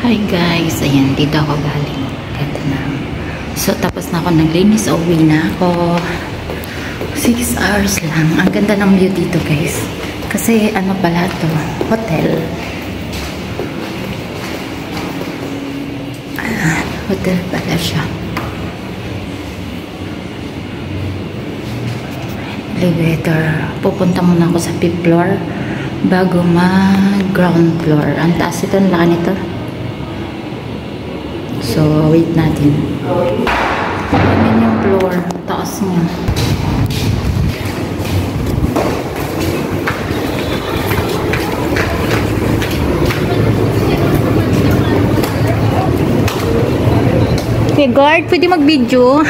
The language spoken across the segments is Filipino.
Hi guys, ayan, dito ako galing. Ito na. So, tapos na ako naglinis. Uwi na ako. 6 hours lang. Ang ganda ng view dito guys. Kasi ano pala to? Hotel. Hotel pala siya. Elevator. Pupunta muna ako sa 5th floor bago mag-ground floor. Ang taas ito, ang laki nito. So, wait natin. Ayan yung floor. Taas niya. Hey guard, pwede mag-video?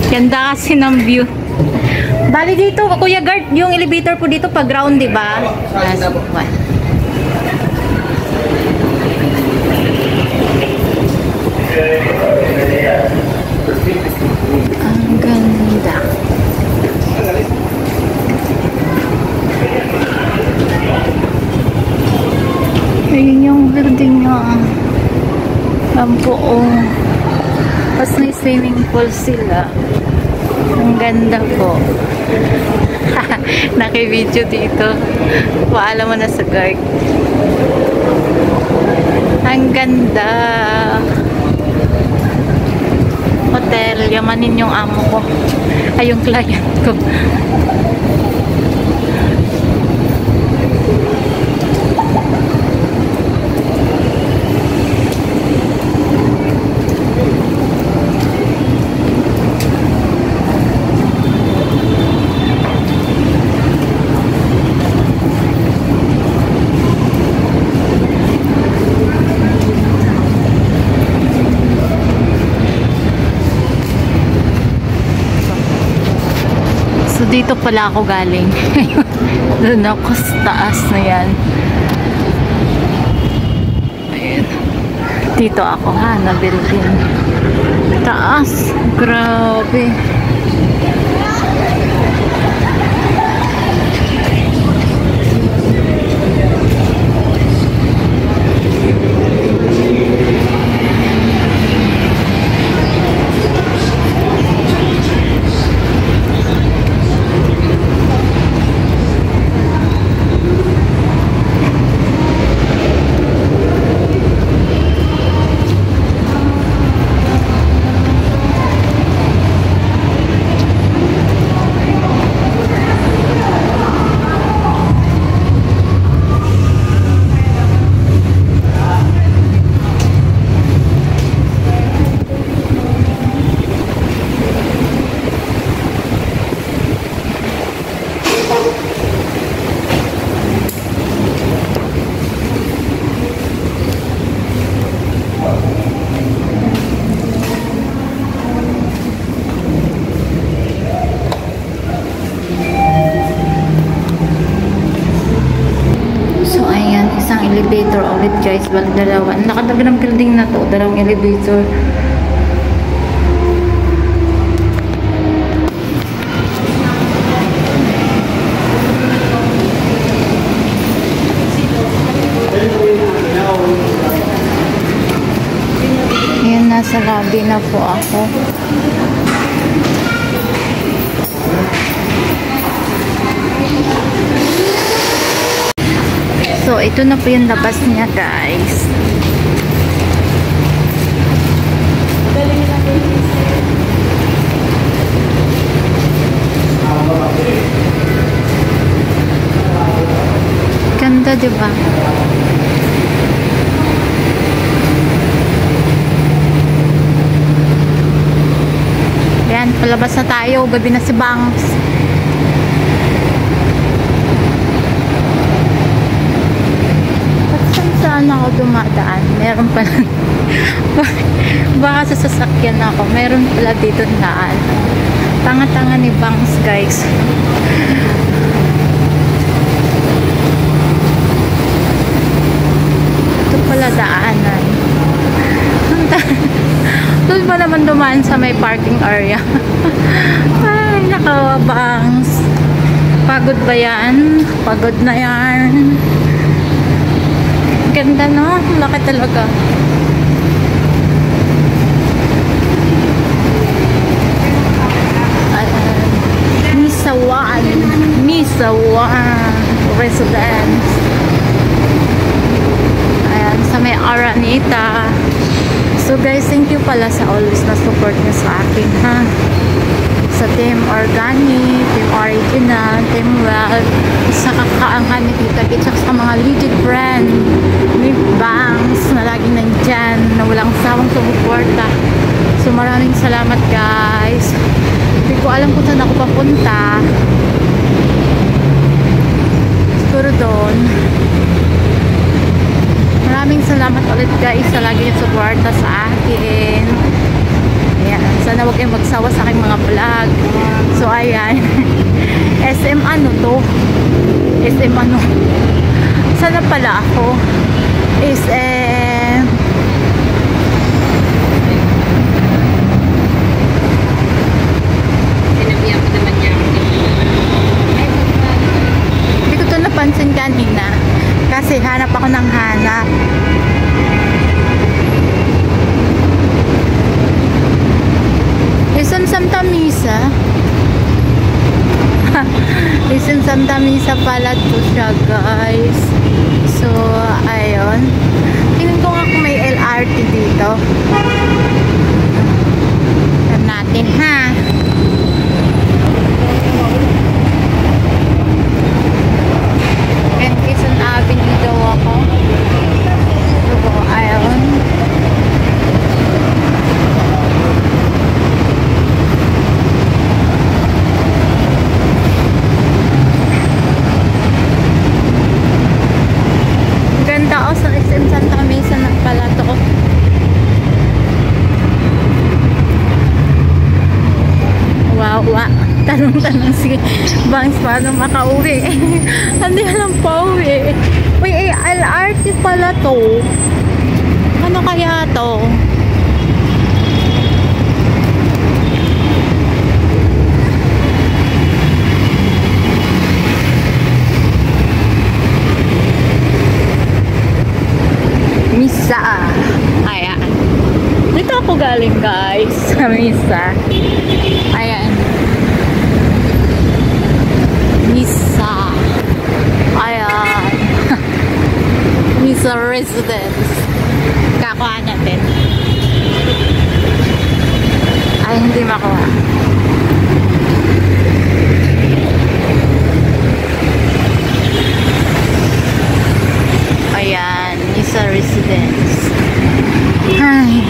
Ganda kasi ng view. Bali dito, Kuya Guard, yung elevator po dito pag ground, di ba? Ang ganda. Ayun yung building niya. Ang buong. Tapos may swimming pool sila. Ang ganda po. Naki-video dito. Paalam mo na sa guard. Ang ganda. Hotel. Yamanin yung amo ko. Ay, yung client ko. So, dito pala ako galing. Doon ako sa taas na yan. Ayan. Dito ako ha, na building. Taas. Grabe. Elevator ulit guys, bali dalawa. Nakatabi ng building na to, dalawang elevator. Ayan, nasa lobby na po ako. So, ito na po yung labas niya, guys. Ganda, diba? Ayan, palabas na tayo. Gabi na si Bangs. Saan ako dumadaan? Meron pala baka sa sasakyan ako. Meron pala dito daan. Tanga-tanga ni Bangs guys. Ito pala daanan. Doon pa naman dumaan sa may parking area. Ay, nakawa Bangs. Pagod ba yan? Pagod na yan. ganda, no? Laki talaga. Misawan Residence. Ayan, sa may Araneta. So guys, thank you pala sa always na support niyo sa akin, ha? Sa Team Organic, Team Original, Team Well, sa kakaangkan ni Tita Kitch, sa mga legit friend ni Bangs na laging nandyan, na walang sawang sumuporta. So maraming salamat guys. Hindi ko alam kung saan ako papunta. Siguro doon. Maraming salamat ulit guys sa lagi niyong suporta sa akin. Ayan. Sana huwag kayong magsawa sa aking mga vlog. So ayan. SM ano to? SM ano? Sana pala ako? SM napansin kanina kasi hanap ako ng hanap. Isang Santa Misa. Isang Santa Misa pala to siya guys. So ayun, tingnan ko nga kung may LRT dito. Tignan natin, ha. Quezon Avenue daw ako. So, ayun. Ganda o sa SM Santa Mesa na pala to. Wow, wow. Tanong-tanong si Bangs paano makauwi. Hindi alam pa uwi. Uy, LRT pala to. Ano kaya to? Misa. Ayan. Dito ako galing guys sa Misa. Ayan. Misa. Ayan. Misa Residence. Kakuha natin. Ay, hindi makuha. Ayan. Misa Residence. Ay.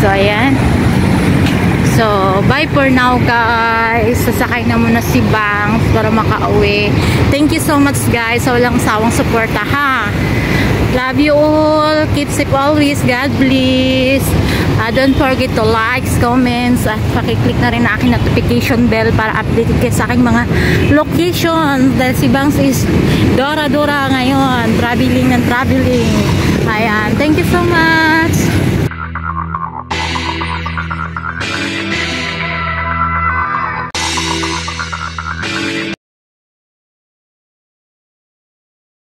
So, ayan. So, bye for now guys. Sasakay na muna si Bangs para makauwi. Thank you so much guys sa walang sawang suporta, ha. Love you all. Keep safe always. God bless. Don't forget to like, comments, at pakiclick na rin na aking notification bell para updated kayo sa aking mga locations. Dahil si Bangs is Dora ngayon. Traveling and traveling. Ayan. Thank you so much.